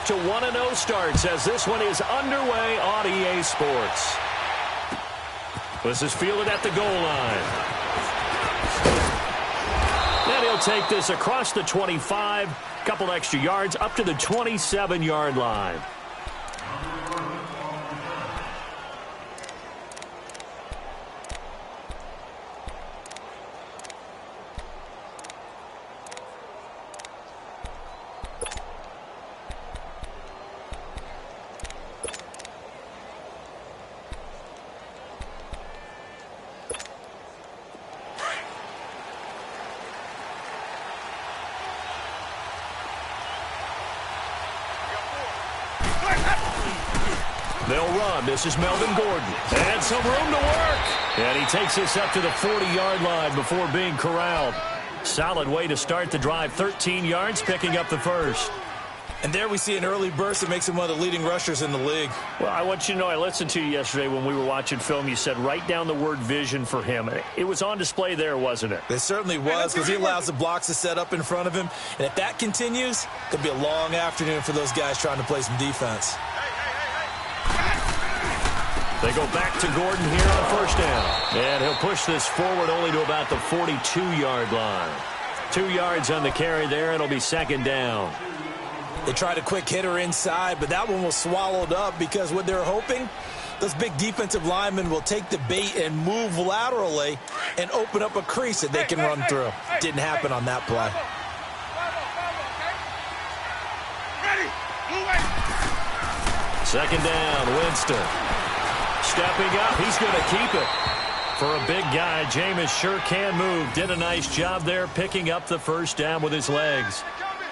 to 1-0 starts as this one is underway on EA Sports. This is fielded at the goal line. And he'll take this across the 25, couple extra yards up to the 27-yard line. They'll run. This is Melvin Gordon. And some room to work. And he takes this up to the 40-yard line before being corralled. Solid way to start the drive. 13 yards, picking up the first. And there we see an early burst that makes him one of the leading rushers in the league. Well, I want you to know, I listened to you yesterday when we were watching film. You said write down the word vision for him. It was on display there, wasn't it? It certainly was, because he allows the blocks to set up in front of him. And if that continues, it could be a long afternoon for those guys trying to play some defense. They go back to Gordon here on first down. And he'll push this forward only to about the 42-yard line. 2 yards on the carry there. It'll be second down. They tried a quick hitter inside, but that one was swallowed up because what they're hoping, those big defensive linemen will take the bait and move laterally and open up a crease that they can run through. Didn't happen on that play. Second down, Winston. Stepping up, he's going to keep it. For a big guy, Jameis sure can move. Did a nice job there picking up the first down with his legs.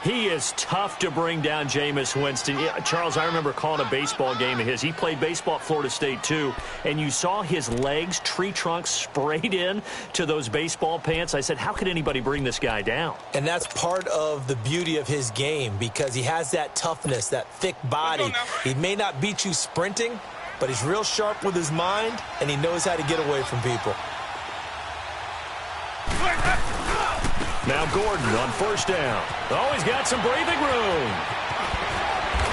He is tough to bring down, Jameis Winston. Yeah, Charles, I remember calling a baseball game of his. He played baseball at Florida State, too. And you saw his legs, tree trunks sprayed in to those baseball pants. I said, how could anybody bring this guy down? And that's part of the beauty of his game because he has that toughness, that thick body. He may not beat you sprinting, but he's real sharp with his mind, and he knows how to get away from people. Now Gordon on first down. Oh, he's got some breathing room.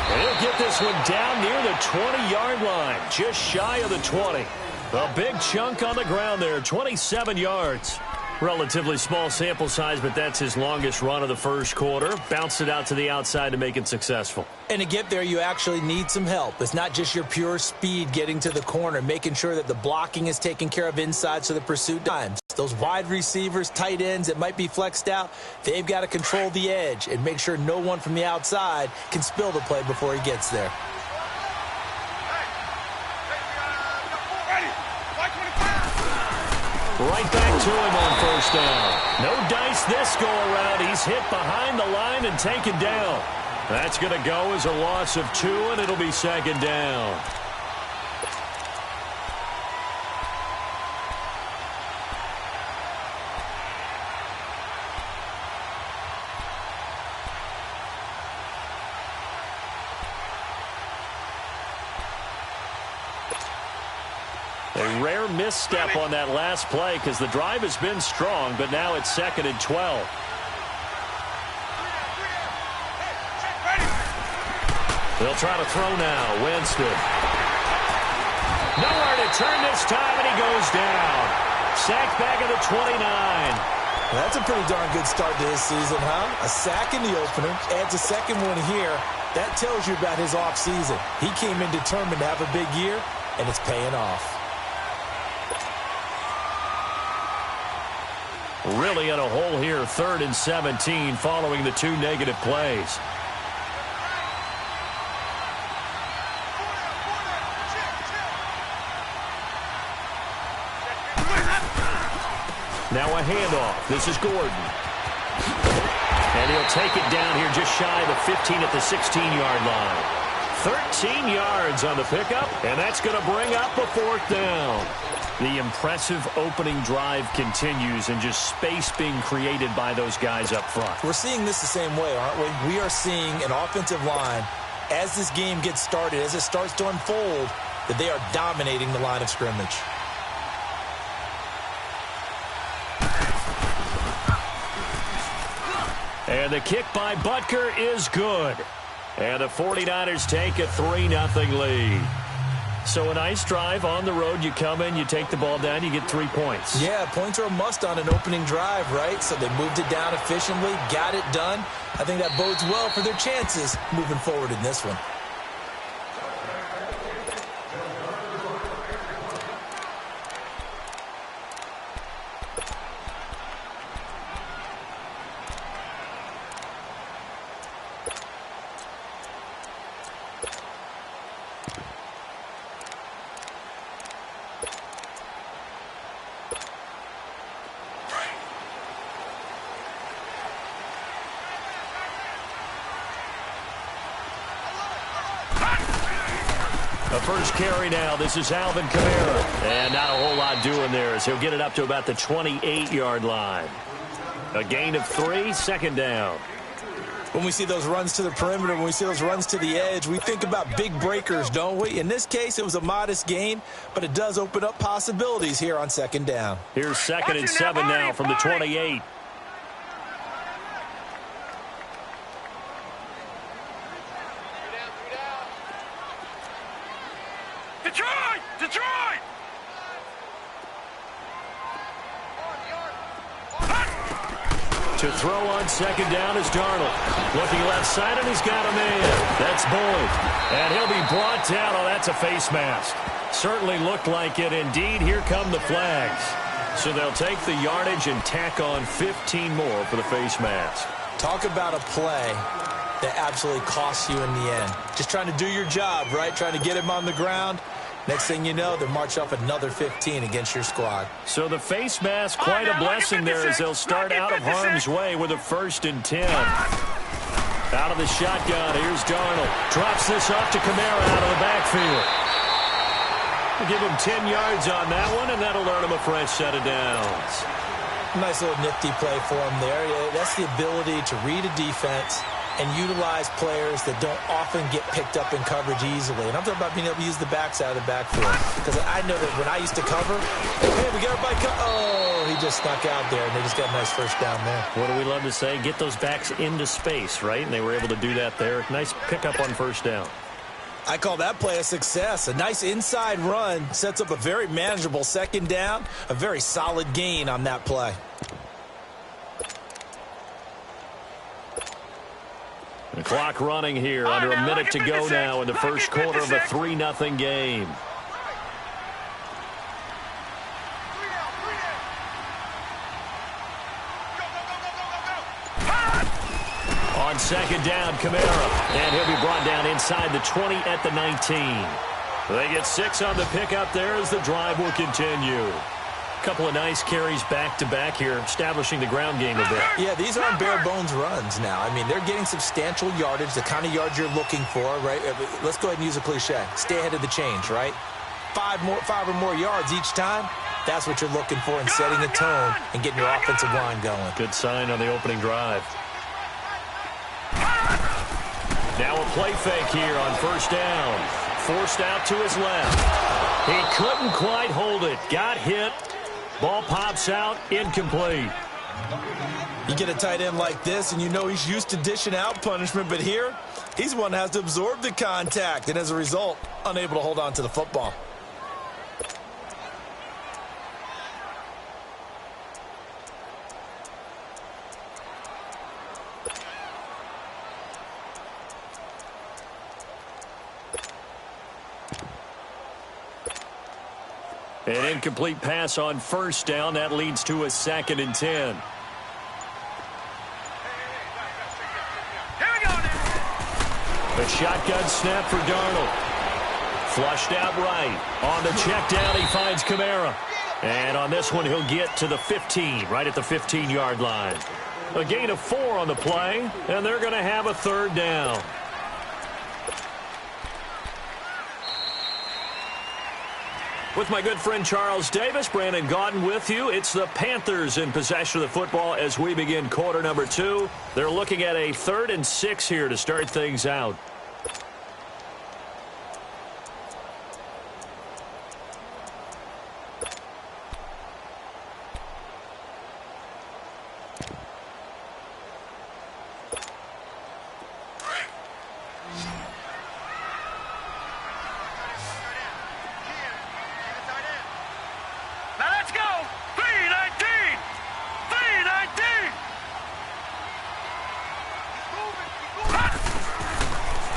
And he'll get this one down near the 20-yard line, just shy of the 20. A big chunk on the ground there, 27 yards. Relatively small sample size, but that's his longest run of the first quarter. Bounced it out to the outside to make it successful. And to get there, you actually need some help. It's not just your pure speed getting to the corner, making sure that the blocking is taken care of inside so the pursuit times. Those wide receivers, tight ends that might be flexed out, they've got to control the edge and make sure no one from the outside can spill the play before he gets there. Right back to him on first down. No dice this go-around. He's hit behind the line and taken down. That's going to go as a loss of 2, and it'll be second down. A rare misstep on that last play because the drive has been strong, but now it's second and 12. They'll try to throw now. Winston. Nowhere to turn this time, and he goes down. Sacked back at the 29. That's a pretty darn good start to his season, huh? A sack in the opener, adds a second one here. That tells you about his offseason. He came in determined to have a big year, and it's paying off. Really in a hole here, 3rd and 17 following the 2 negative plays. Now a handoff. This is Gordon. And he'll take it down here just shy of the 15 at the 16-yard line. 13 yards on the pickup, and that's going to bring up a 4th down. The impressive opening drive continues and just space being created by those guys up front. We're seeing this the same way, aren't we? We are seeing an offensive line, as this game gets started, as it starts to unfold, that they are dominating the line of scrimmage. And the kick by Butker is good. And the 49ers take a 3-0 lead. So a nice drive on the road. You come in, you take the ball down, you get 3 points. Yeah, points are a must on an opening drive, right? So they moved it down efficiently, got it done. I think that bodes well for their chances moving forward in this one. The first carry now. This is Alvin Kamara. And not a whole lot doing there as he'll get it up to about the 28-yard line. A gain of 3, second down. When we see those runs to the perimeter, when we see those runs to the edge, we think about big breakers, don't we? In this case, it was a modest gain, but it does open up possibilities here on second down. Here's 2nd and 7 now from the 28. Detroit! To throw on second down is Darnold. Looking left side, and he's got a man. That's Boyd. And he'll be brought down. Oh, that's a face mask. Certainly looked like it. Indeed, here come the flags. So they'll take the yardage and tack on 15 more for the face mask. Talk about a play that absolutely costs you in the end. Just trying to do your job, right? Trying to get him on the ground. Next thing you know, they march off another 15 against your squad. So the face mask, quite a blessing there as they'll start out of harm's way with a 1st and 10. Out of the shotgun, here's Darnold. Drops this off to Kamara out of the backfield. We'll give him 10 yards on that one, and that'll earn him a fresh set of downs. Nice little nifty play for him there. That's the ability to read a defense and utilize players that don't often get picked up in coverage easily. And I'm talking about being able to use the backside of the backfield. Because I know that when I used to cover, hey, we got everybody oh, he just snuck out there, and they just got a nice first down there. What do we love to say? Get those backs into space, right? And they were able to do that there. Nice pickup on first down. I call that play a success. A nice inside run sets up a very manageable second down, a very solid gain on that play. The clock running here, under a minute to go now in the first quarter of a 3-0 game. On second down, Kamara, and he'll be brought down inside the 20 at the 19. They get 6 on the pickup there as the drive will continue. Couple of nice carries back-to-back here, establishing the ground game a bit. Yeah, these aren't bare-bones runs now. I mean, they're getting substantial yardage, the kind of yards you're looking for, right? Let's go ahead and use a cliche. Stay ahead of the change, right? 5 or more yards each time. That's what you're looking for in setting a tone and getting your offensive line going. Good sign on the opening drive. Now a play fake here on first down. Forced out to his left. He couldn't quite hold it. Got hit. Ball pops out, incomplete. You get a tight end like this, and you know he's used to dishing out punishment, but here, he's one that has to absorb the contact, and as a result, unable to hold on to the football. An incomplete pass on first down. That leads to a 2nd and 10. The shotgun snap for Darnold. Flushed out right. On the check down, he finds Kamara. And on this one, he'll get to the 15, right at the 15-yard line. A gain of 4 on the play, and they're going to have a 3rd down. With my good friend Charles Davis, Brandon Gaudin with you. It's the Panthers in possession of the football as we begin quarter number 2. They're looking at a 3rd and 6 here to start things out.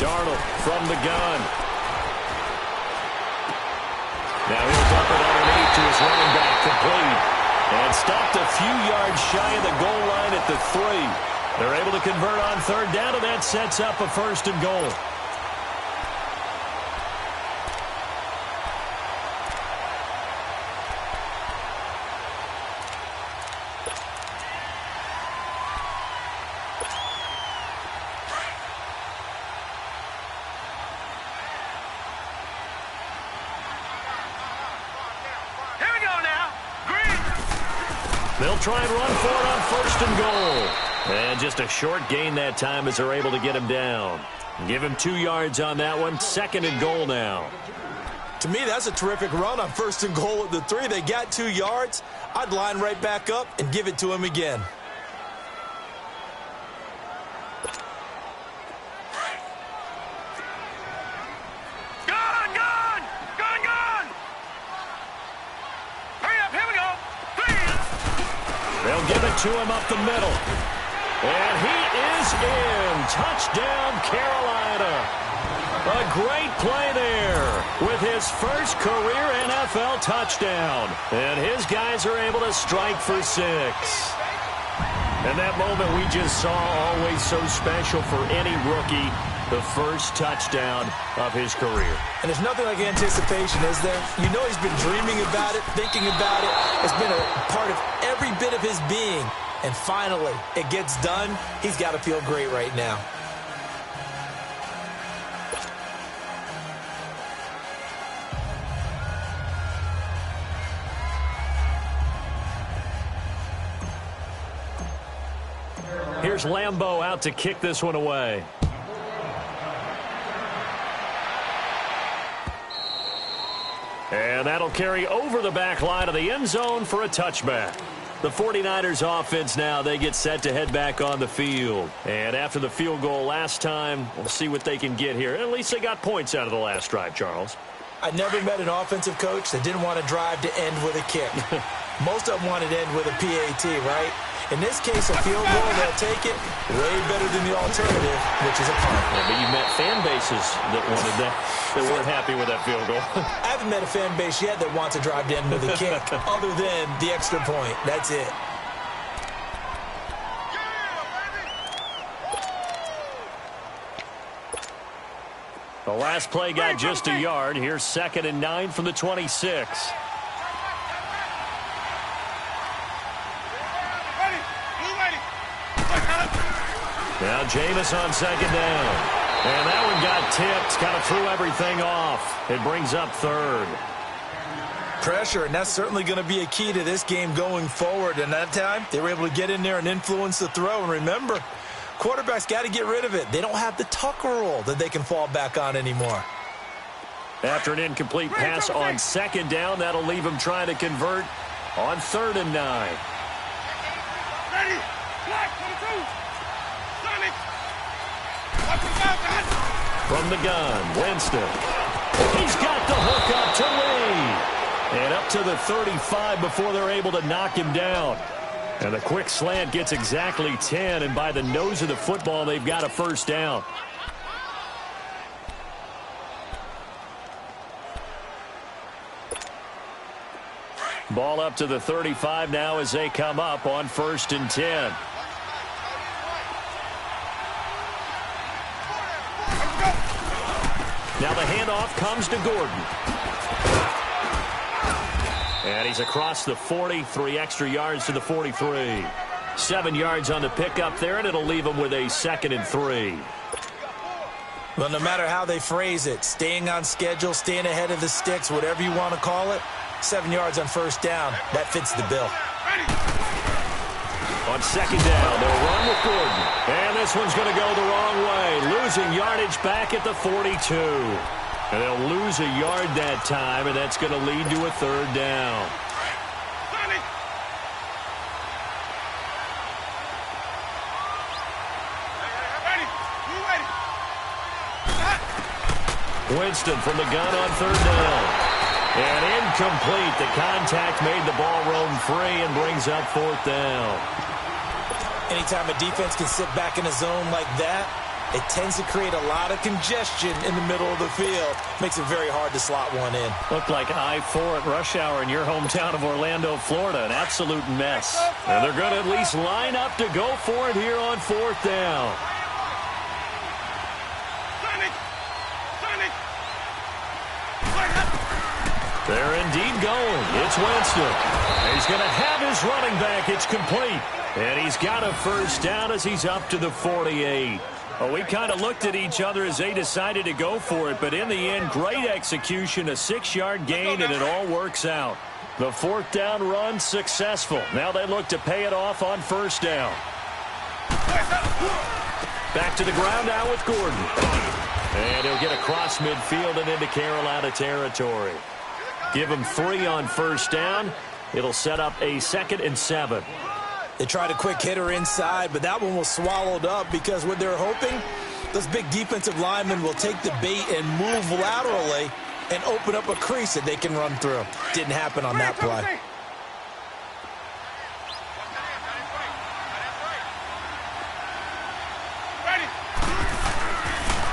Darnold from the gun. Now he'll dump it underneath to his running back, complete. And stopped a few yards shy of the goal line at the 3. They're able to convert on third down, and that sets up a 1st and goal. They'll try and run for it on 1st and goal. And just a short gain that time as they're able to get him down. Give him 2 yards on that one. 2nd and goal now. To me, that's a terrific run on 1st and goal at the 3. They got 2 yards. I'd line right back up and give it to him again. They'll give it to him up the middle. And he is in. Touchdown, Carolina. A great play there with his first career NFL touchdown. And his guys are able to strike for 6. And that moment we just saw, always so special for any rookie. The first touchdown of his career. And there's nothing like anticipation, is there? You know he's been dreaming about it, thinking about it. It's been a part of every bit of his being. And finally, it gets done. He's got to feel great right now. Here's Lambeau out to kick this one away. And that'll carry over the back line of the end zone for a touchback. The 49ers offense now, they get set to head back on the field. And after the field goal last time, we'll see what they can get here. At least they got points out of the last drive, Charles. I never met an offensive coach that didn't want to drive to end with a kick. Most of them wanted to end with a PAT, right? In this case, a field goal, they'll take it way better than the alternative, which is a punt. Yeah, but you met fan bases that wanted that, that weren't happy with that field goal. I haven't met a fan base yet that wants to drive to end with a kick, other than the extra point. That's it. The last play got just a yard. Here's 2nd and 9 from the 26. Now Jameis on 2nd down. And that one got tipped. Kind of threw everything off. It brings up 3rd. Pressure, and that's certainly going to be a key to this game going forward. And that time, they were able to get in there and influence the throw. And remember, quarterbacks got to get rid of it. They don't have the Tucker rule that they can fall back on anymore. After an incomplete pass on 2nd down, that'll leave him trying to convert on 3rd and 9. Ready. Black 22. From the gun, Winston. He's got the hook up to Lee. And up to the 35 before they're able to knock him down. And the quick slant gets exactly 10, and by the nose of the football, they've got a 1st down. Ball up to the 35 now as they come up on 1st and 10. Now the handoff comes to Gordon. And he's across the 40, 3 extra yards to the 43. 7 yards on the pickup there, and it'll leave him with a 2nd and 3. Well, no matter how they phrase it, staying on schedule, staying ahead of the sticks, whatever you want to call it, 7 yards on 1st down, that fits the bill. On 2nd down, they'll run with Gordon. And this one's going to go the wrong way, losing yardage back at the 42. And they'll lose a yard that time, and that's going to lead to a 3rd down. Winston from the gun on 3rd down. And incomplete. The contact made the ball roam free and brings up 4th down. Anytime a defense can sit back in a zone like that, It tends to create a lot of congestion in the middle of the field. Makes it very hard to slot one in. Looked like I-4 at rush hour in your hometown of Orlando, Florida. An absolute mess. And they're going to at least line up to go for it here on 4th down. They're indeed going. It's Winston. He's going to have his running back. It's complete. And he's got a first down as he's up to the 48. Well, we kind of looked at each other as they decided to go for it, but in the end, great execution, a 6-yard gain, and it all works out. The 4th down run successful. Now they look to pay it off on 1st down. Back to the ground now with Gordon. And he'll get across midfield and into Carolina territory. Give him 3 on 1st down. It'll set up a 2nd and 7. They tried a quick hitter inside, but that one was swallowed up because what they're hoping, those big defensive linemen will take the bait and move laterally and open up a crease that they can run through. Didn't happen on that play.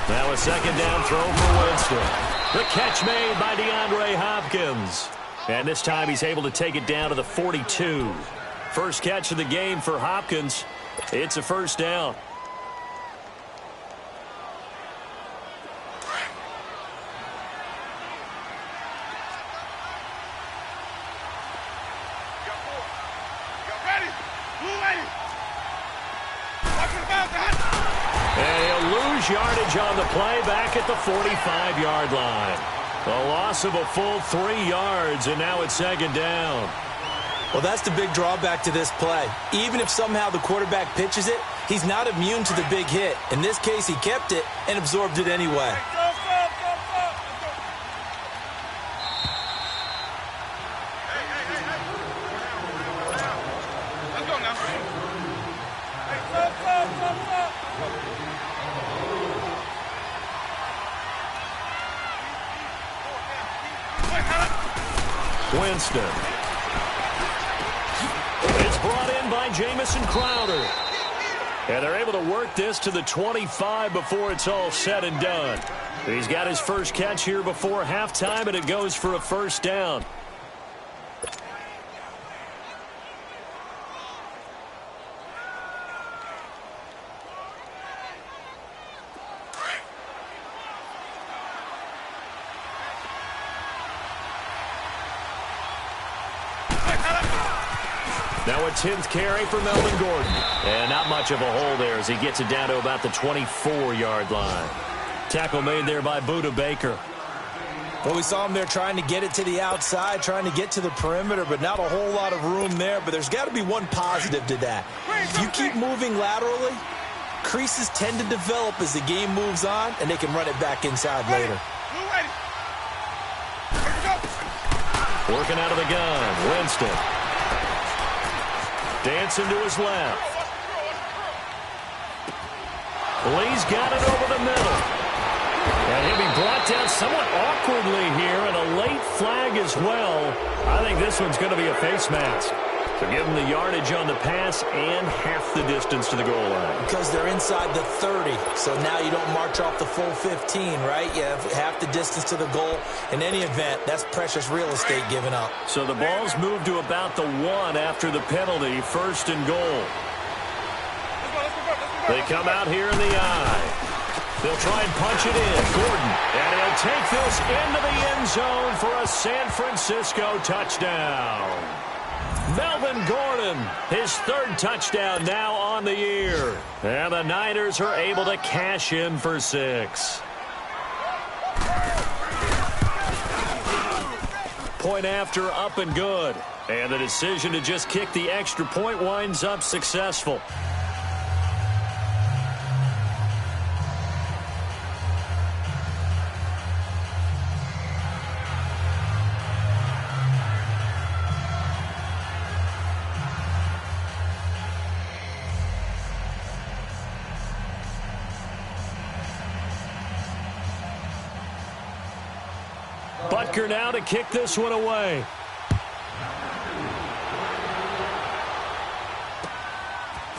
Now a 2nd down throw for Winston. The catch made by DeAndre Hopkins. And this time he's able to take it down to the 42. First catch of the game for Hopkins. It's a 1st down. And he'll lose yardage on the play back at the 45-yard line. A loss of a full 3 yards, and now it's 2nd down. Well, that's the big drawback to this play. Even if somehow the quarterback pitches it, he's not immune to the big hit. In this case, he kept it and absorbed it anyway. Winston. It's brought in by Jamison Crowder. And they're able to work this to the 25 before it's all said and done. He's got his first catch here before halftime, and it goes for a 1st down. Now a 10th carry for Melvin Gordon. And not much of a hole there as he gets it down to about the 24-yard line. Tackle made there by Budda Baker. Well, we saw him there trying to get it to the outside, trying to get to the perimeter, but not a whole lot of room there. But there's got to be one positive to that. If you keep moving laterally, creases tend to develop as the game moves on, and they can run it back inside later. Working out of the gun, Winston. Dancing to his left. Lee's got it over the middle. And he'll be brought down somewhat awkwardly here, and a late flag as well. I think this one's going to be a face mask. So give him the yardage on the pass and half the distance to the goal line. Because they're inside the 30, so now you don't march off the full 15, right? You have half the distance to the goal. In any event, that's precious real estate given up. So the ball's moved to about the 1 after the penalty, 1st and goal. They come out here in the eye. They'll try and punch it in. Gordon, and he'll take this into the end zone for a San Francisco touchdown. Melvin Gordon, his 3rd touchdown now on the year. And the Niners are able to cash in for 6. Point after, up and good. And the decision to just kick the extra point winds up successful. Butker now to kick this one away.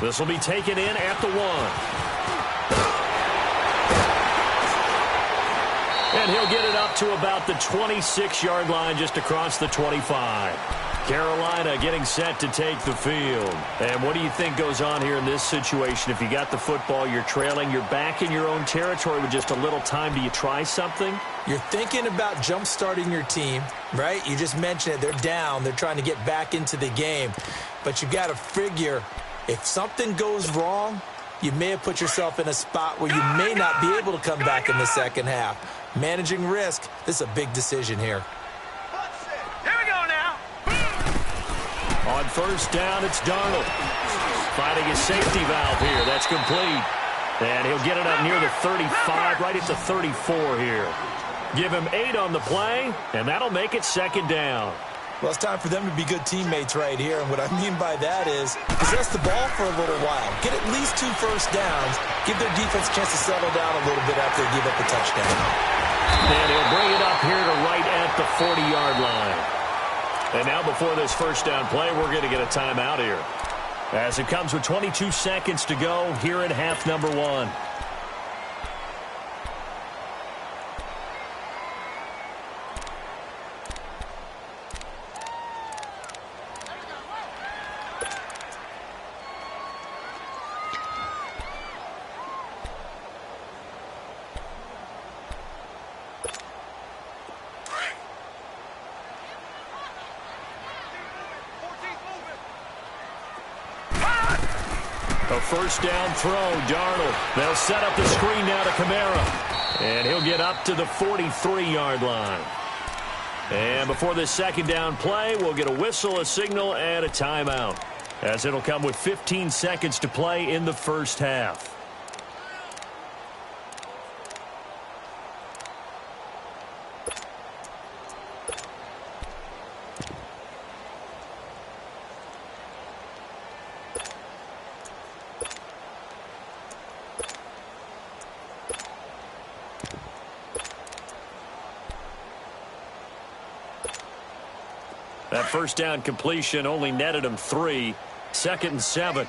This will be taken in at the 1. And he'll get it up to about the 26-yard line, just across the 25. Carolina getting set to take the field. And what do you think goes on here in this situation? If you got the football, you're trailing, you're back in your own territory with just a little time. Do you try something? You're thinking about jump-starting your team, right? You just mentioned it. They're down. They're trying to get back into the game. But you got to figure, if something goes wrong, you may have put yourself in a spot where you may not be able to come back in the second half. Managing risk, this is a big decision here. Here we go now. On first down, it's Darnold. Finding his safety valve here. That's complete. And he'll get it up near the 35, right at the 34 here. Give him 8 on the play, and that'll make it second down. Well, it's time for them to be good teammates right here. And what I mean by that is possess the ball for a little while. Get at least 2 first downs. Give their defense a chance to settle down a little bit after they give up the touchdown. And he'll bring it up here to right at the 40-yard line. And now before this first down play, we're going to get a timeout here. As it comes with 22 seconds to go here in half number 1. A first down throw, Darnold. They'll set up the screen now to Kamara. And he'll get up to the 43-yard line. And before this second down play, we'll get a whistle, a signal, and a timeout, as it'll come with 15 seconds to play in the first half. That first down completion only netted him 3. 2nd and 7.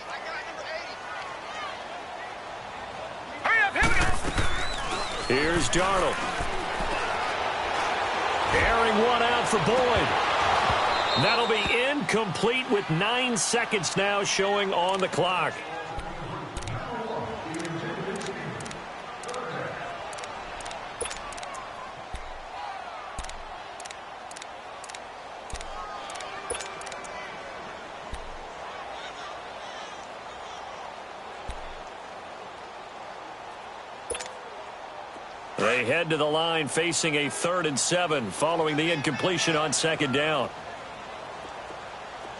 Hurry up, here we go. Here's Darnold. Airing one out for Boyd. That'll be incomplete with 9 seconds now showing on the clock. They head to the line facing a 3rd and 7 following the incompletion on 2nd down.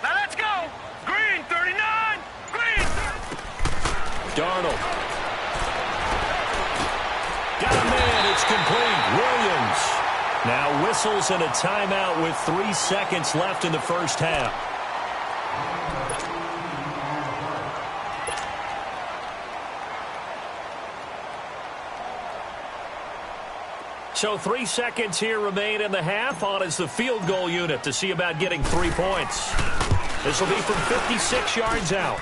Now let's go. Green, 39. Green. Darnold. Got a man. It's complete. Williams. Now whistles and a timeout with 3 seconds left in the first half. So 3 seconds here remain in the half. On is the field goal unit to see about getting 3 points. This will be from 56 yards out.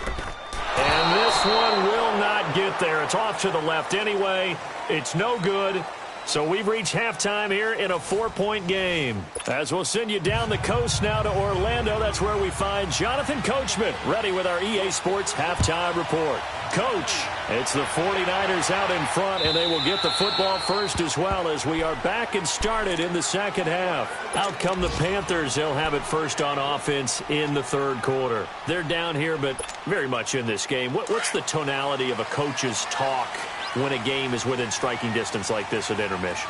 And this one will not get there. It's off to the left anyway. It's no good. So we've reached halftime here in a 4-point game. As we'll send you down the coast now to Orlando, that's where we find Jonathan Coachman ready with our EA Sports halftime report. Coach, it's the 49ers out in front, and they will get the football first as well as we are back and started in the second half. Out come the Panthers. They'll have it first on offense in the 3rd quarter. They're down here, but very much in this game. What's the tonality of a coach's talk when a game is within striking distance like this at intermission?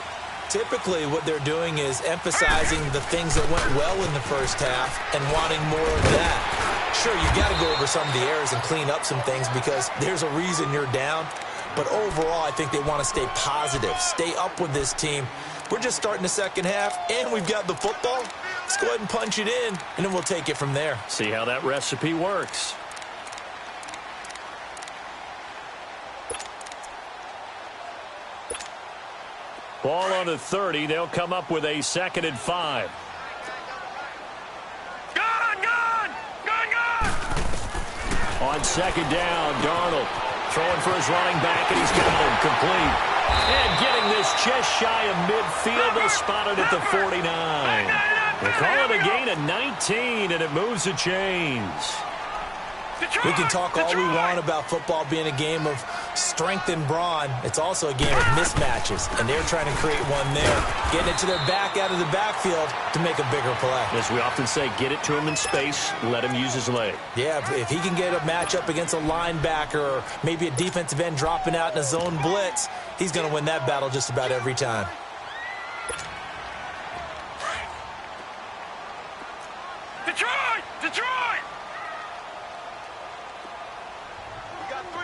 Typically, what they're doing is emphasizing the things that went well in the first half and wanting more of that. Sure, you got to go over some of the errors and clean up some things because there's a reason you're down. But overall, I think they want to stay positive, stay up with this team. We're just starting the second half, and we've got the football. Let's go ahead and punch it in, and then we'll take it from there. See how that recipe works. Ball on the 30. They'll come up with a 2nd and 5. On 2nd down, Darnold throwing for his running back, and he's got him complete. And getting this just shy of midfield, they'll spot it at the 49. They call it a gain of 19, and it moves the chains. We can talk all we want about football being a game of strength and brawn. It's also a game of mismatches, and they're trying to create one there, getting it to their back out of the backfield to make a bigger play. As we often say, get it to him in space, let him use his leg. Yeah, if he can get a matchup against a linebacker or maybe a defensive end dropping out in a zone blitz, he's going to win that battle just about every time. Detroit! Detroit!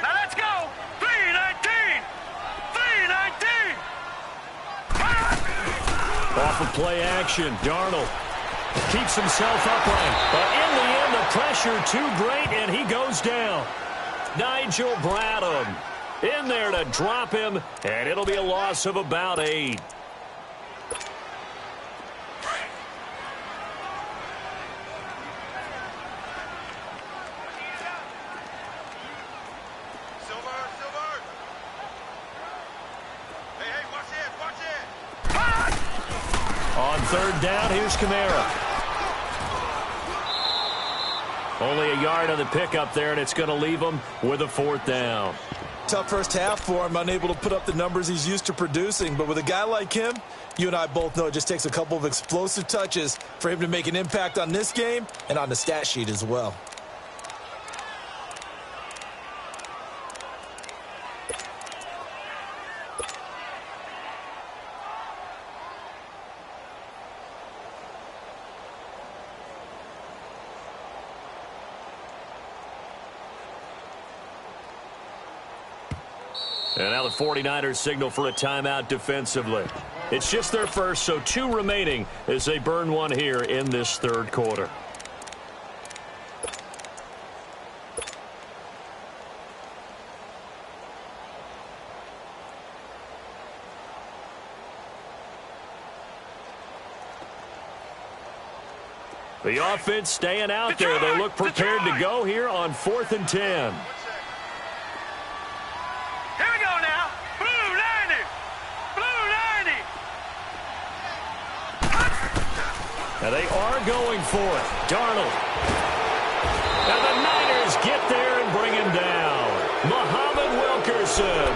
Now let's go! 319! 319! Off of play action, Darnold keeps himself upright. But in the end, the pressure too great, and he goes down. Nigel Bradham in there to drop him, and it'll be a loss of about 8. On third down, here's Kamara. Only a yard on the pickup there, and it's going to leave him with a 4th down. Tough first half for him, unable to put up the numbers he's used to producing. But with a guy like him, you and I both know it just takes a couple of explosive touches for him to make an impact on this game and on the stat sheet as well. And now the 49ers signal for a timeout defensively. It's just their first, so 2 remaining as they burn one here in this third quarter. The offense staying out there. They look prepared to go here on 4th and 10. Now they are going for it. Darnold. And the Niners get there and bring him down. Muhammad Wilkerson.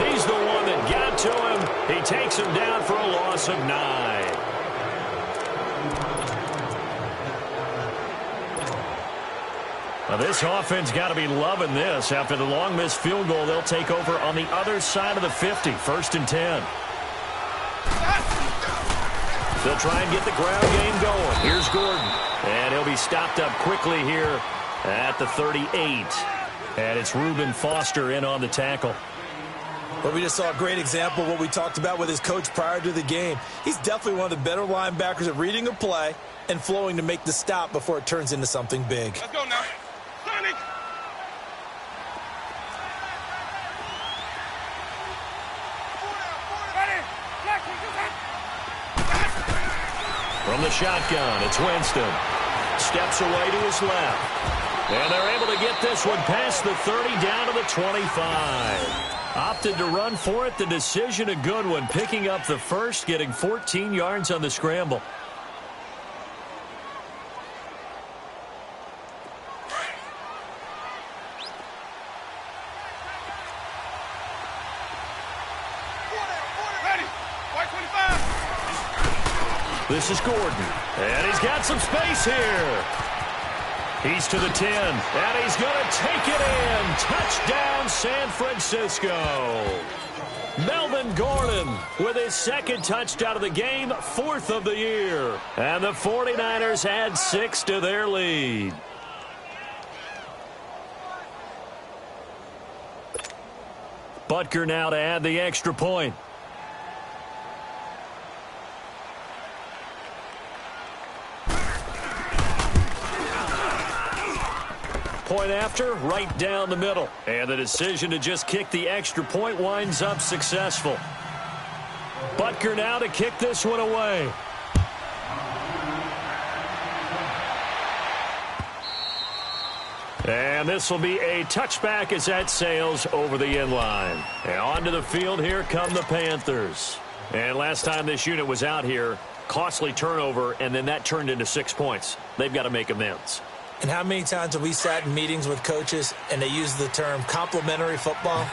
He's the one that got to him. He takes him down for a loss of 9. Now this offense got to be loving this. After the long missed field goal, they'll take over on the other side of the 50. 1st and 10. They'll try and get the ground game going. Here's Gordon. And he'll be stopped up quickly here at the 38. And it's Reuben Foster in on the tackle. Well, we just saw a great example of what we talked about with his coach prior to the game. He's definitely one of the better linebackers at reading a play and flowing to make the stop before it turns into something big. Let's go now. Sonic! From the shotgun, it's Winston. Steps away to his left. And they're able to get this one past the 30 down to the 25. Opted to run for it. The decision a good one. Picking up the first, getting 14 yards on the scramble. This is Gordon, and he's got some space here. He's to the 10, and he's going to take it in. Touchdown, San Francisco. Melvin Gordon with his 2nd touchdown of the game, 4th of the year. And the 49ers add 6 to their lead. Butker now to add the extra point. Point after, right down the middle. And the decision to just kick the extra point winds up successful. Butker now to kick this one away. And this will be a touchback as that sails over the end line. And onto the field here come the Panthers. And last time this unit was out here, costly turnover, and then that turned into 6 points. They've got to make amends. And how many times have we sat in meetings with coaches and they use the term complementary football?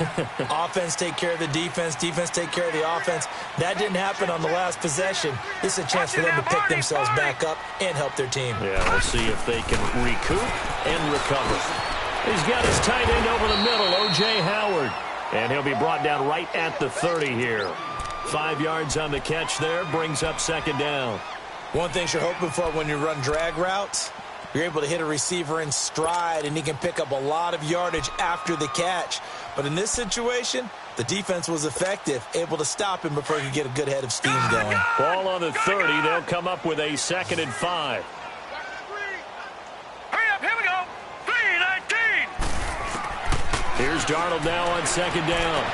Offense take care of the defense, defense take care of the offense. That didn't happen on the last possession. This is a chance for them to pick themselves back up and help their team. Yeah, we'll see if they can recoup and recover. He's got his tight end over the middle, O.J. Howard. And he'll be brought down right at the 30 here. 5 yards on the catch there, brings up second down. One thing you're hoping for when you run drag routes, you're able to hit a receiver in stride, and he can pick up a lot of yardage after the catch. But in this situation, the defense was effective, able to stop him before he could get a good head of steam going. Ball on the 30. They'll come up with a 2nd and 5. Hurry up, here we go. 3-19. Here's Darnold now on 2nd down.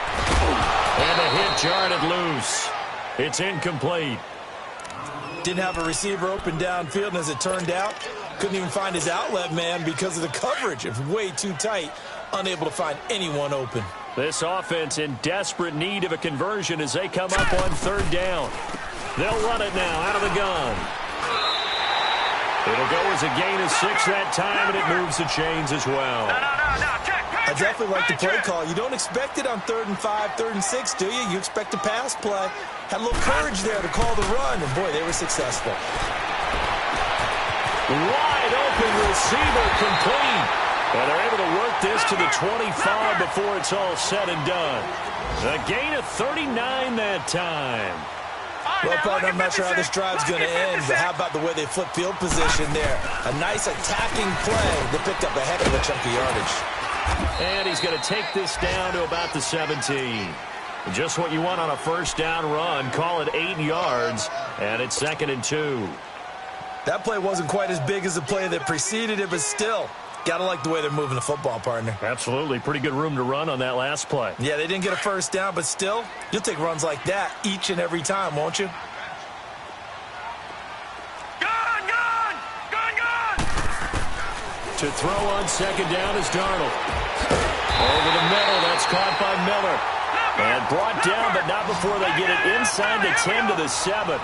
And a hit jarred it loose. It's incomplete. Didn't have a receiver open downfield, and as it turned out, couldn't even find his outlet man because of the coverage. It's way too tight, unable to find anyone open. This offense in desperate need of a conversion as they come up on 3rd down. They'll run it now out of the gun. It'll go as a gain of 6 that time, and it moves the chains as well. I definitely like the play call. You don't expect it on 3rd and 5, 3rd and 6, do you? You expect a pass play. Had a little courage there to call the run, and boy, they were successful. Wide open receiver complete. And they're able to work this to the 25 before it's all said and done. A gain of 39 that time. Well, partner, I'm not sure how this drive's going to end, but how about the way they flip field position there? A nice attacking play that picked up a heck of a chunk of yardage. And he's going to take this down to about the 17. Just what you want on a 1st down run. Call it 8 yards, and it's 2nd and 2. That play wasn't quite as big as the play that preceded it, but still, gotta like the way they're moving the football, partner. Absolutely. Pretty good room to run on that last play. Yeah, they didn't get a 1st down, but still, you'll take runs like that each and every time, won't you? Gone, gone, gone, gone. To throw on 2nd down is Darnold. Over the middle, that's caught by Miller. And brought down, but not before they get it inside the 10 to the 7.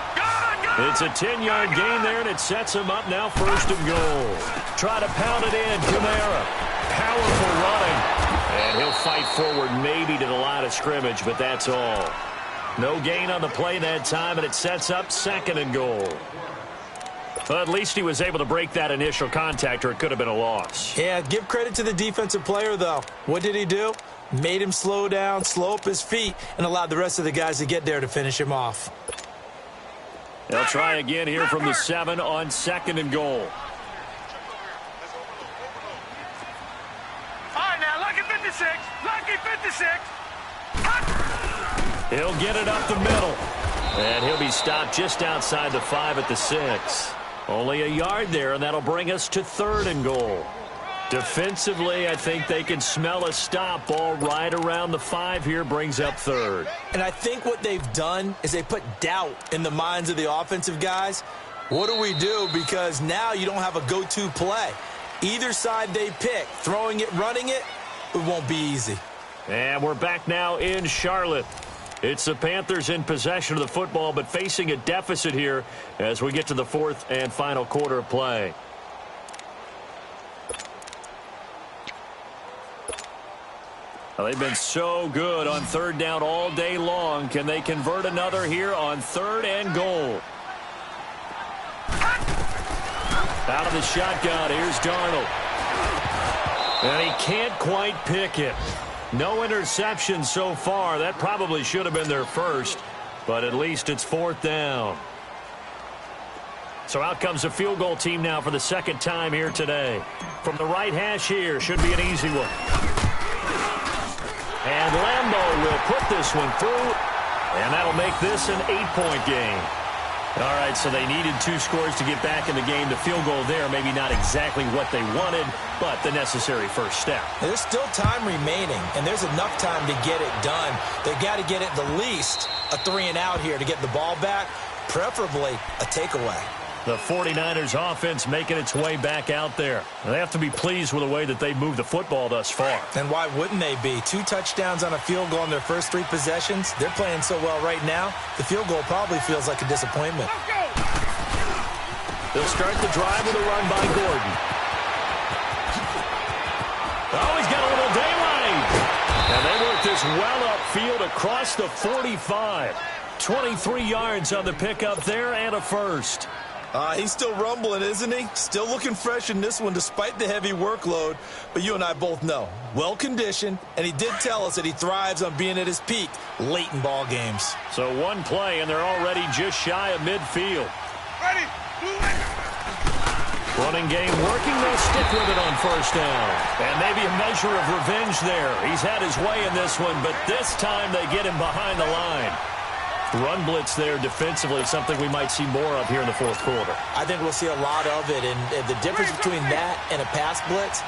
It's a 10-yard gain there, and it sets him up now 1st and goal. Try to pound it in. Kamara. Powerful running. And he'll fight forward maybe to the line of scrimmage, but that's all. No gain on the play that time, and it sets up 2nd and goal. Well, at least he was able to break that initial contact, or it could have been a loss. Yeah, give credit to the defensive player, though. What did he do? Made him slow down, slow up his feet, and allowed the rest of the guys to get there to finish him off. They'll try again here from the 7 on 2nd and goal. All right, now, lucky 56. Lucky 56. He'll get it up the middle. And he'll be stopped just outside the 5 at the 6. Only a yard there, and that'll bring us to 3rd and goal. Defensively, I think they can smell a stop. Ball right around the 5 here, brings up 3rd. And I think what they've done is they put doubt in the minds of the offensive guys. What do we do? Because now you don't have a go-to play. Either side they pick, throwing it, running it, it won't be easy. And we're back now in Charlotte. It's the Panthers in possession of the football, but facing a deficit here as we get to the 4th and final quarter of play. Well, they've been so good on 3rd down all day long. Can they convert another here on 3rd and goal? Out of the shotgun, here's Darnold. And he can't quite pick it. No interception so far. That probably should have been their first, but at least it's 4th down. So out comes the field goal team now for the 2nd time here today. From the right hash here, should be an easy one. And Lambeau will put this one through, and that'll make this an 8-point game. All right, so they needed 2 scores to get back in the game. The field goal there, maybe not exactly what they wanted, but the necessary first step. There's still time remaining, and there's enough time to get it done. They've got to get at the least a 3-and-out here to get the ball back, preferably a takeaway. The 49ers offense making its way back out there. They have to be pleased with the way that they moved the football thus far. And why wouldn't they be? 2 touchdowns on a field goal in their first 3 possessions. They're playing so well right now, the field goal probably feels like a disappointment. They'll start the drive with a run by Gordon. Oh, he's got a little daylight. And they work this well upfield across the 45. 23 yards on the pickup there and a first. He's still rumbling, isn't he? Still looking fresh in this one despite the heavy workload. But you and I both know, well-conditioned, and he did tell us that he thrives on being at his peak late in ball games. So one play, and they're already just shy of midfield. Ready. Running game working. They'll stick with it on first down. And maybe a measure of revenge there. He's had his way in this one, but this time they get him behind the line. Run blitz there defensively, something we might see more of here in the fourth quarter. I think we'll see a lot of it, and the difference between that and a pass blitz,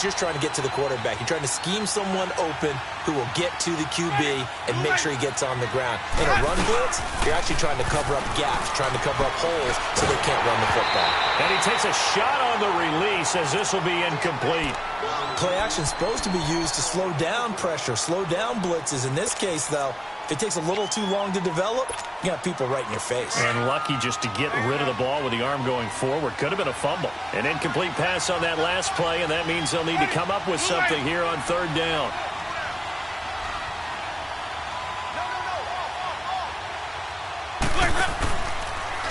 you're trying to get to the quarterback. You're trying to scheme someone open who will get to the QB and make sure he gets on the ground. In a run blitz, you're actually trying to cover up gaps, trying to cover up holes so they can't run the football. And he takes a shot on the release as this will be incomplete. Play action is supposed to be used to slow down pressure, slow down blitzes. In this case, though, if it takes a little too long to develop, you got people right in your face. And lucky just to get rid of the ball with the arm going forward. Could have been a fumble. An incomplete pass on that last play, and that means they'll need to come up with something here on third down.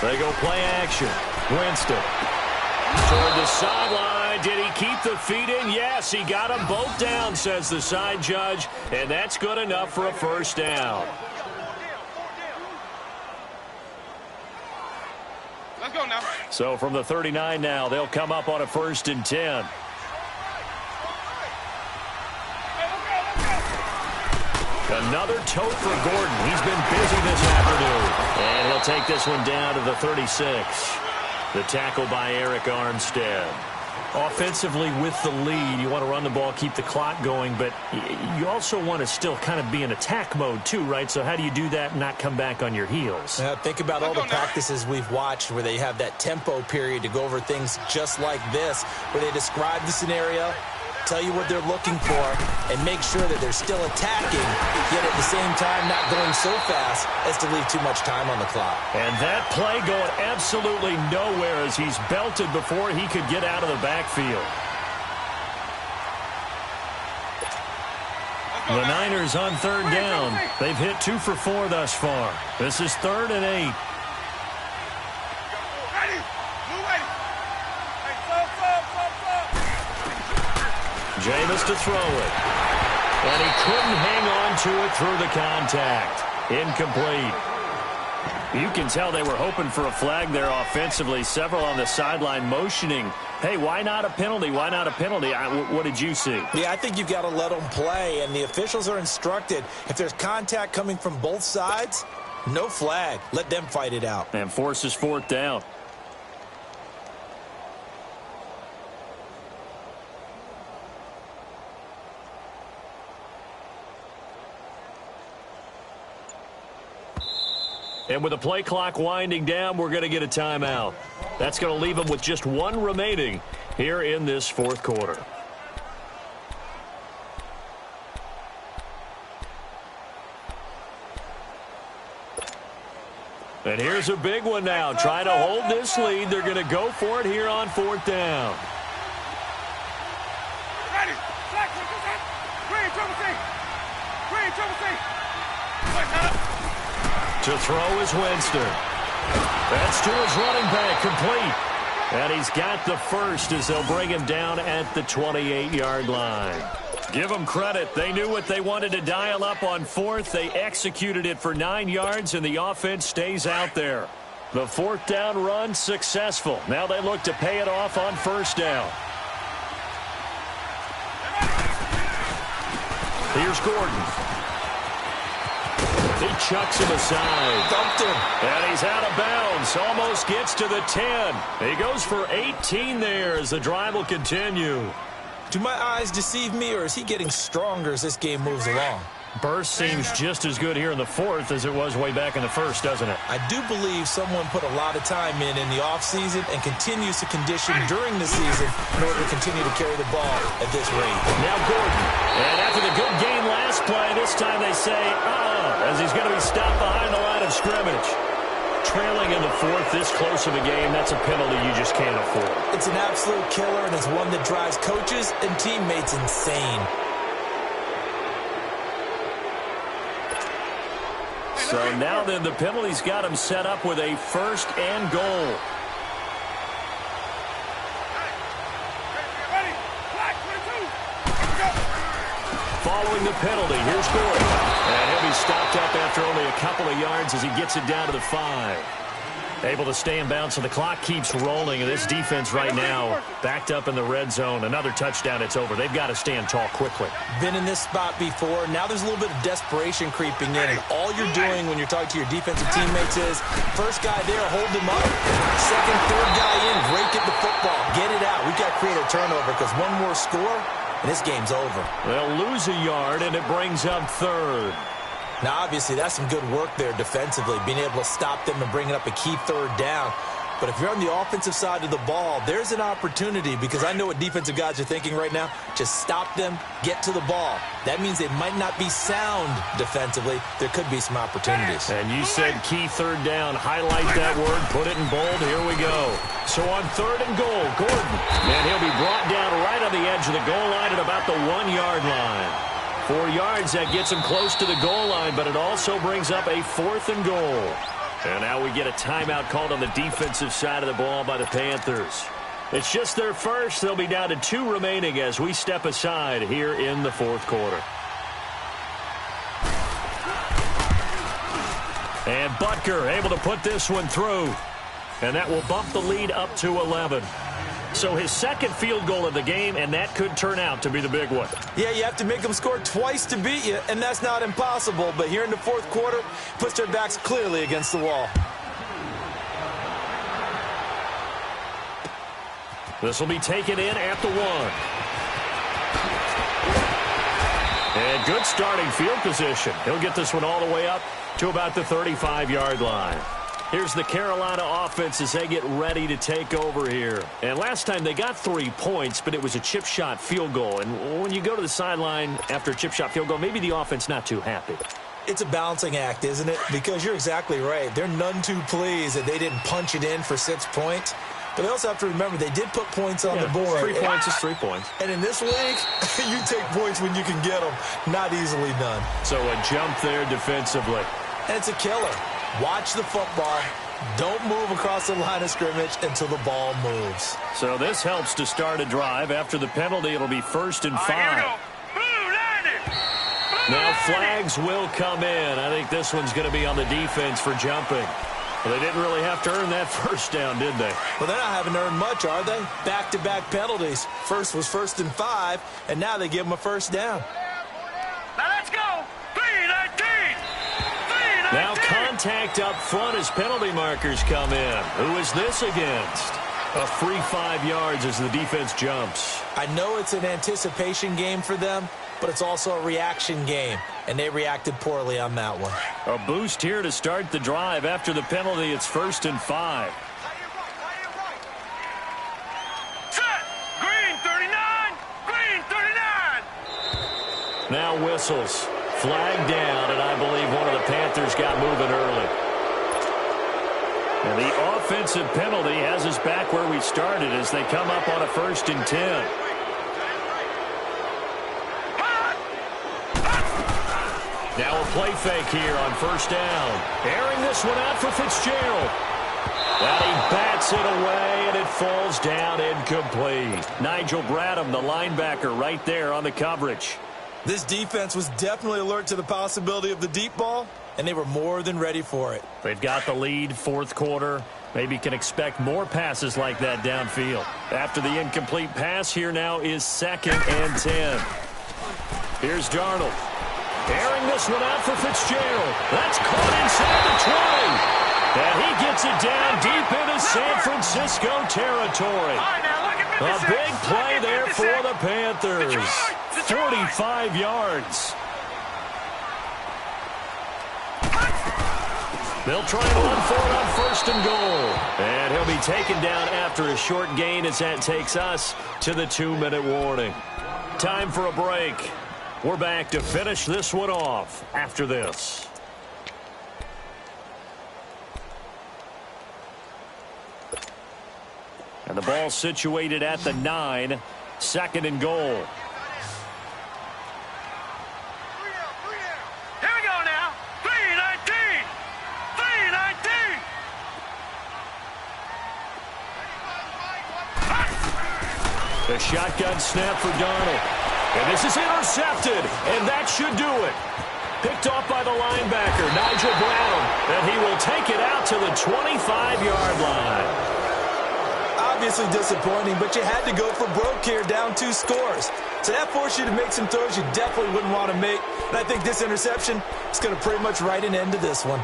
They go play action. Winston. Toward the sideline. Did he keep the feet in? Yes, he got them both down, says the side judge. And that's good enough for a first down. Let's go now. So from the 39 now, they'll come up on a 1st and 10. Another tote for Gordon. He's been busy this afternoon. And he'll take this one down to the 36. The tackle by Eric Armstead. Offensively with the lead, you want to run the ball, keep the clock going, but you also want to still kind of be in attack mode too, right? So how do you do that and not come back on your heels? Think about all the practices we've watched where they have that tempo period to go over things just like this, where they describe the scenario, tell you what they're looking for, and make sure that they're still attacking, yet at the same time not going so fast as to leave too much time on the clock. And that play going absolutely nowhere as he's belted before he could get out of the backfield. The Niners on third down. They've hit 2 for 4 thus far. This is 3rd and 8. Jameis to throw it. And he couldn't hang on to it through the contact. Incomplete. You can tell they were hoping for a flag there offensively. Several on the sideline motioning, hey, why not a penalty? Why not a penalty? What did you see? Yeah, I think you've got to let them play, and the officials are instructed. If there's contact coming from both sides, no flag. Let them fight it out. And forces 4th down. And with the play clock winding down, we're going to get a timeout. That's going to leave them with just 1 remaining here in this 4th quarter. And here's a big one now. Trying to hold this lead. They're going to go for it here on 4th down. Ready. Green, triple C. Green, triple C. To throw is Winston. That's to his running back, complete. And he's got the first as they'll bring him down at the 28-yard line. Give them credit. They knew what they wanted to dial up on 4th. They executed it for 9 yards, and the offense stays out there. The 4th down run successful. Now they look to pay it off on 1st down. Here's Gordon. He chucks him aside. Dumped him. And he's out of bounds. Almost gets to the 10. He goes for 18 there as the drive will continue. Do my eyes deceive me, or is he getting stronger as this game moves along? Burst seems just as good here in the fourth as it was way back in the first, doesn't it? I do believe someone put a lot of time in the offseason and continues to condition during the season in order to continue to carry the ball at this rate. Now Gordon. And after the good game last play, this time they say, as he's going to be stopped behind the line of scrimmage. Trailing in the fourth, this close of a game, that's a penalty you just can't afford. It's an absolute killer, and it's one that drives coaches and teammates insane. So now then, the penalty's got him set up with a first and goal. Following the penalty, here's Gordon. And he'll be stopped up after only a couple of yards as he gets it down to the 5. Able to stay in bounds, so the clock keeps rolling. And this defense right now backed up in the red zone. Another touchdown, it's over. They've got to stand tall quickly. Been in this spot before. Now there's a little bit of desperation creeping in. And all you're doing when you're talking to your defensive teammates is, first guy there, hold him up. Second, third guy in, break it the football. Get it out. We've got to create a turnover because one more score, and this game's over. They'll lose a yard, and it brings up third. Now, obviously, that's some good work there defensively, being able to stop them and bringing up a key third down. But if you're on the offensive side of the ball, there's an opportunity because I know what defensive guys are thinking right now. Just stop them, get to the ball. That means they might not be sound defensively. There could be some opportunities. And you said key third down. Highlight that word. Put it in bold. Here we go. So on third and goal, Gordon. And he'll be brought down right on the edge of the goal line at about the 1-yard line. 4 yards, that gets him close to the goal line, but it also brings up a fourth and goal. And now we get a timeout called on the defensive side of the ball by the Panthers. It's just their first. They'll be down to 2 remaining as we step aside here in the fourth quarter. And Butker able to put this one through. And that will bump the lead up to 11. So his second field goal of the game, and that could turn out to be the big one. Yeah, you have to make them score twice to beat you, and that's not impossible. But here in the fourth quarter, puts their backs clearly against the wall. This will be taken in at the 1. And good starting field position. He'll get this one all the way up to about the 35-yard line. Here's the Carolina offense as they get ready to take over here. And last time they got 3 points, but it was a chip shot field goal. And when you go to the sideline after a chip shot field goal, maybe the offense not too happy. It's a balancing act, isn't it? Because you're exactly right. They're none too pleased that they didn't punch it in for 6 points. But they also have to remember they did put points on the board. 3 points is 3 points. And in this league, you take points when you can get them. Not easily done. So a jump there defensively. And it's a killer. Watch the football. Don't move across the line of scrimmage until the ball moves. So this helps to start a drive. After the penalty, it'll be 1st and 5. Now flags will come in. I think this one's going to be on the defense for jumping. Well, they didn't really have to earn that first down, did they? Well, they're not having to earn much, are they? Back-to-back penalties. First was 1st and 5, and now they give them a first down. Now let's go. 3-19. Now contact up front as penalty markers come in. Who is this against? A free 5 yards as the defense jumps. I know it's an anticipation game for them, but it's also a reaction game, and they reacted poorly on that one. A boost here to start the drive. After the penalty, it's 1st and 5. Set. Green 39. Green 39. Now whistles. Flag down, and I believe one of the Panthers got moving early. And the offensive penalty has us back where we started as they come up on a 1st and 10. Now a play fake here on 1st down. Airing this one out for Fitzgerald. And he bats it away, and it falls down incomplete. Nigel Bradham, the linebacker, right there on the coverage. This defense was definitely alert to the possibility of the deep ball, and they were more than ready for it. They've got the lead, fourth quarter. Maybe can expect more passes like that downfield. After the incomplete pass, here now is 2nd and 10. Here's Darnold. Airing this one out for Fitzgerald. That's caught inside the 20. And he gets it down deep into San Francisco territory. A big play there for the Panthers. 45 yards. They'll try and run for it on 1st and goal. And he'll be taken down after a short gain as that takes us to the 2-minute warning. Time for a break. We're back to finish this one off after this. And the ball situated at the 9, 2nd and goal. The shotgun snap for Darnold. And this is intercepted, and that should do it. Picked off by the linebacker, Nigel Brown, and he will take it out to the 25-yard line. Obviously disappointing, but you had to go for broke here, down 2 scores. So that forced you to make some throws you definitely wouldn't want to make. And I think this interception is going to pretty much write an end to this one.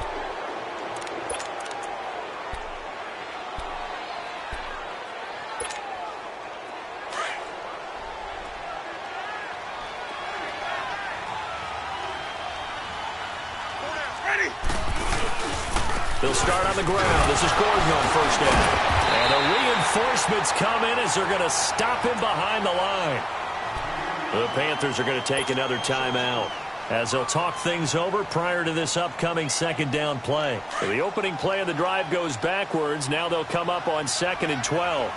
They'll start on the ground. This is Gordon on 1st down. And the reinforcements come in as they're going to stop him behind the line. The Panthers are going to take another timeout as they'll talk things over prior to this upcoming 2nd down play. So the opening play of the drive goes backwards. Now they'll come up on 2nd and 12.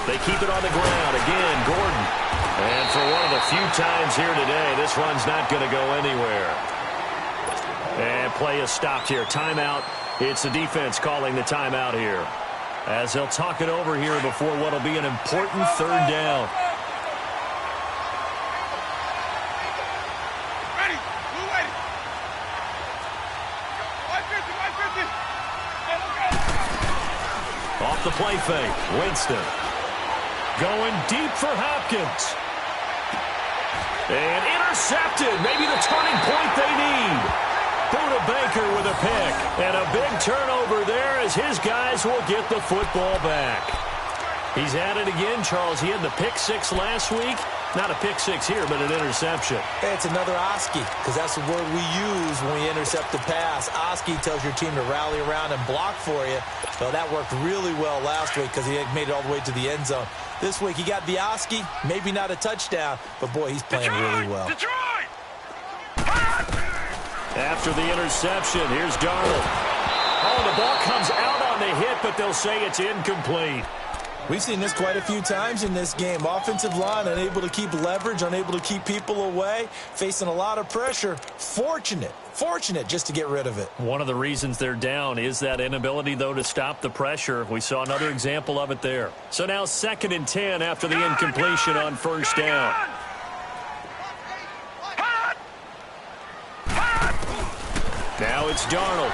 They keep it on the ground. Again, Gordon. And for one of the few times here today, this run's not going to go anywhere. And play is stopped here. Timeout. It's the defense calling the timeout here, as they'll talk it over here before what will be an important 3rd down. Ready. Blue ready. 150. Off the play fake. Winston. Going deep for Hopkins. And intercepted. Maybe the turning point they need. Buda Baker with a pick. And a big turnover there as his guys will get the football back. He's at it again, Charles. He had the pick 6 last week. Not a pick 6 here, but an interception. Hey, it's another Oski, because that's the word we use when we intercept a pass. Oski tells your team to rally around and block for you. Well, that worked really well last week because he made it all the way to the end zone. This week he got the Oski, maybe not a touchdown, but boy, he's playing really well. Detroit! After the interception, here's Darnold. Oh, the ball comes out on the hit, but they'll say it's incomplete. We've seen this quite a few times in this game. Offensive line unable to keep leverage, unable to keep people away, facing a lot of pressure. Fortunate just to get rid of it. One of the reasons they're down is that inability, though, to stop the pressure. We saw another example of it there. So now 2nd and 10 after the incompletion on 1st down. Now it's Darnold.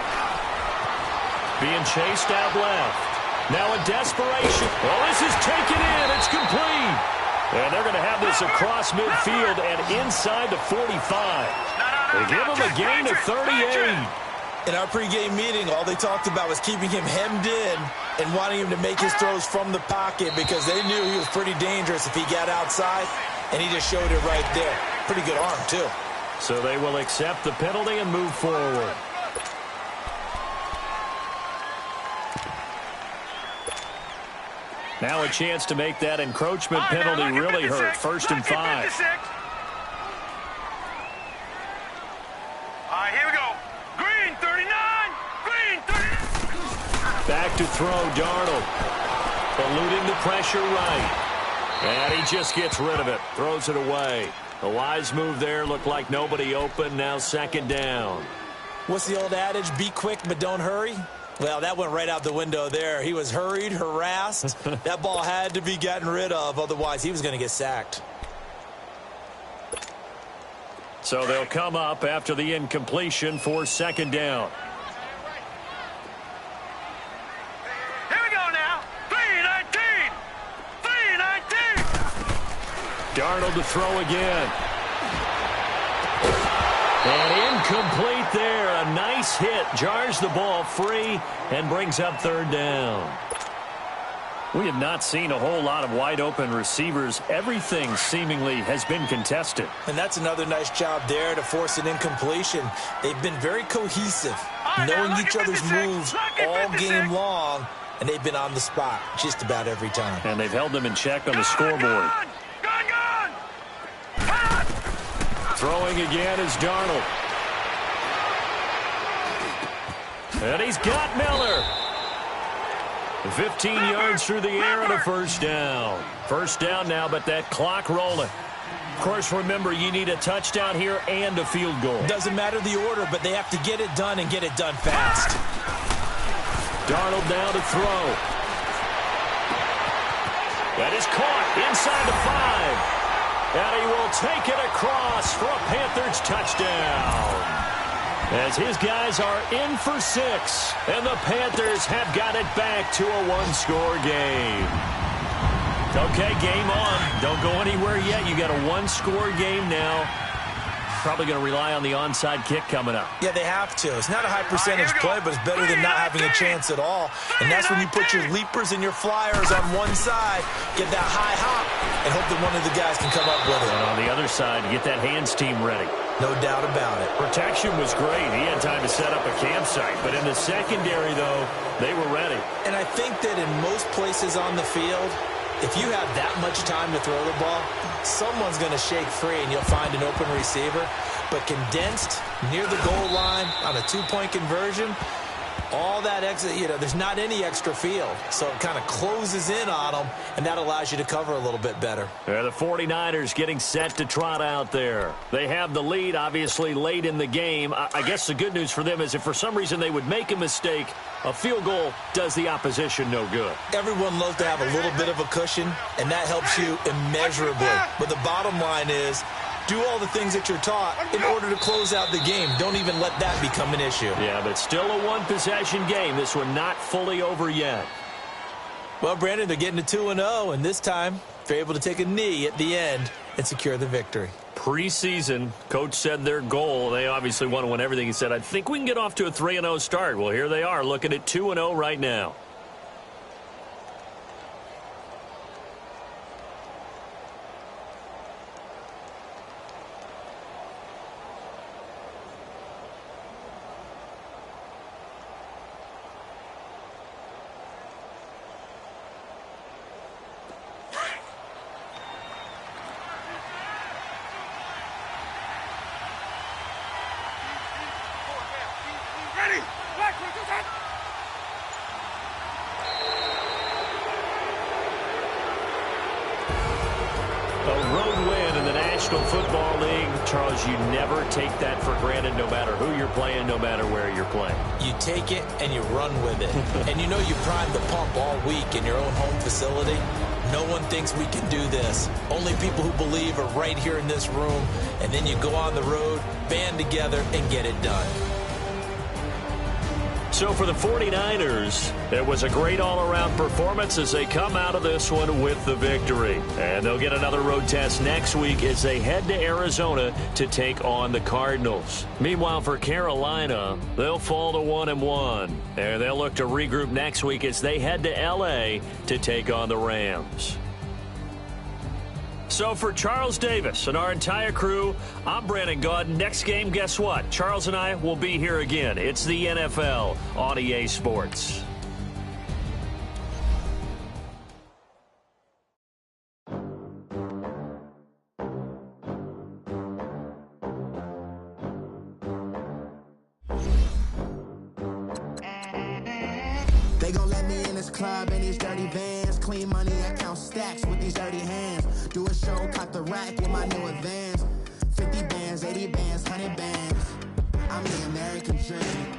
Being chased out left. Now in desperation. Well, this is taken in. It's complete. And they're going to have this across midfield and inside the 45. They give him a gain of 38. In our pregame meeting, all they talked about was keeping him hemmed in and wanting him to make his throws from the pocket because they knew he was pretty dangerous if he got outside, and he just showed it right there. Pretty good arm, too. So they will accept the penalty and move forward. Now a chance to make that encroachment penalty really hurt. 1st and 5. All right, here we go. Green 39. Green 39. Back to throw, Darnold. Eluding the pressure right. And he just gets rid of it. Throws it away. The wise move there. Looked like nobody open. Now 2nd down. What's the old adage? Be quick, but don't hurry. Well, that went right out the window there. He was hurried, harassed. That ball had to be gotten rid of. Otherwise, he was going to get sacked. So they'll come up after the incompletion for 2nd down. Here we go now. 319. 319. Darnold to throw again. And incomplete there. A nice hit. Jars the ball free and brings up 3rd down. We have not seen a whole lot of wide-open receivers. Everything seemingly has been contested. And that's another nice job there to force an incompletion. They've been very cohesive, knowing each other's moves all game long, and they've been on the spot just about every time. And they've held them in check on the scoreboard. Throwing again is Darnold. And he's got Miller. 15 yards through the air and a first down. First down now, but that clock rolling. Of course, remember, you need a touchdown here and a field goal. Doesn't matter the order, but they have to get it done and get it done fast. Darnold now to throw. That is caught inside the 5. And he will take it across for a Panthers touchdown. As his guys are in for 6, and the Panthers have got it back to a one-score game. Okay, game on. Don't go anywhere yet. You got a one-score game now. Probably going to rely on the onside kick coming up. Yeah, they have to. It's not a high percentage play, but it's better than not having a chance at all. And that's when you put your leapers and your flyers on one side, get that high hop, and hope that one of the guys can come up with it. And on the other side, get that hands team ready. No doubt about it. Protection was great. He had time to set up a campsite. But in the secondary, though, they were ready. And I think that in most places on the field, if you have that much time to throw the ball, someone's going to shake free and you'll find an open receiver. But condensed near the goal line on a two-point conversion, all that extra, there's not any extra field. So it kind of closes in on them, and that allows you to cover a little bit better. The 49ers getting set to trot out there. They have the lead, obviously, late in the game. I guess the good news for them is if for some reason they would make a mistake, a field goal does the opposition no good. Everyone loves to have a little bit of a cushion, and that helps you immeasurably. But the bottom line is, do all the things that you're taught in order to close out the game. Don't even let that become an issue. Yeah, but still a one-possession game. This one not fully over yet. Well, Brandon, they're getting to 2-0, and this time they're able to take a knee at the end and secure the victory. Preseason, coach said their goal, they obviously want to win everything. He said, I think we can get off to a 3-0 start. Well, here they are looking at 2-0 right now. Football League, Charles, you never take that for granted no matter who you're playing, no matter where you're playing. You take it and you run with it. And you know you primed the pump all week in your own home facility. No one thinks we can do this. Only people who believe are right here in this room. And then you go on the road, band together, and get it done. So for the 49ers, it was a great all-around performance as they come out of this one with the victory. And they'll get another road test next week as they head to Arizona to take on the Cardinals. Meanwhile, for Carolina, they'll fall to 1-1. And they'll look to regroup next week as they head to L.A. to take on the Rams. So for Charles Davis and our entire crew, I'm Brandon Gaudin. Next game, guess what? Charles and I will be here again. It's the NFL on EA Sports. They gon' let me in this club in these dirty vans. Clean money, I count stacks with these dirty hands. Do a show, caught the rack with my new advance. 50 bands, 80 bands, 100 bands. I'm the American dream.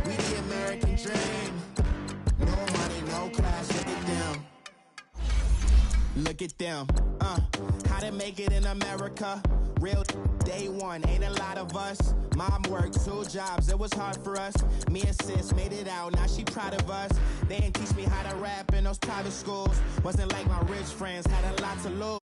We the American dream. No money, no class, look at them. Look at them, how to make it in America. Real day one, ain't a lot of us. Mom worked 2 jobs, it was hard for us. Me and sis made it out, now she proud of us. They didn't teach me how to rap in those private schools. Wasn't like my rich friends, had a lot to lose.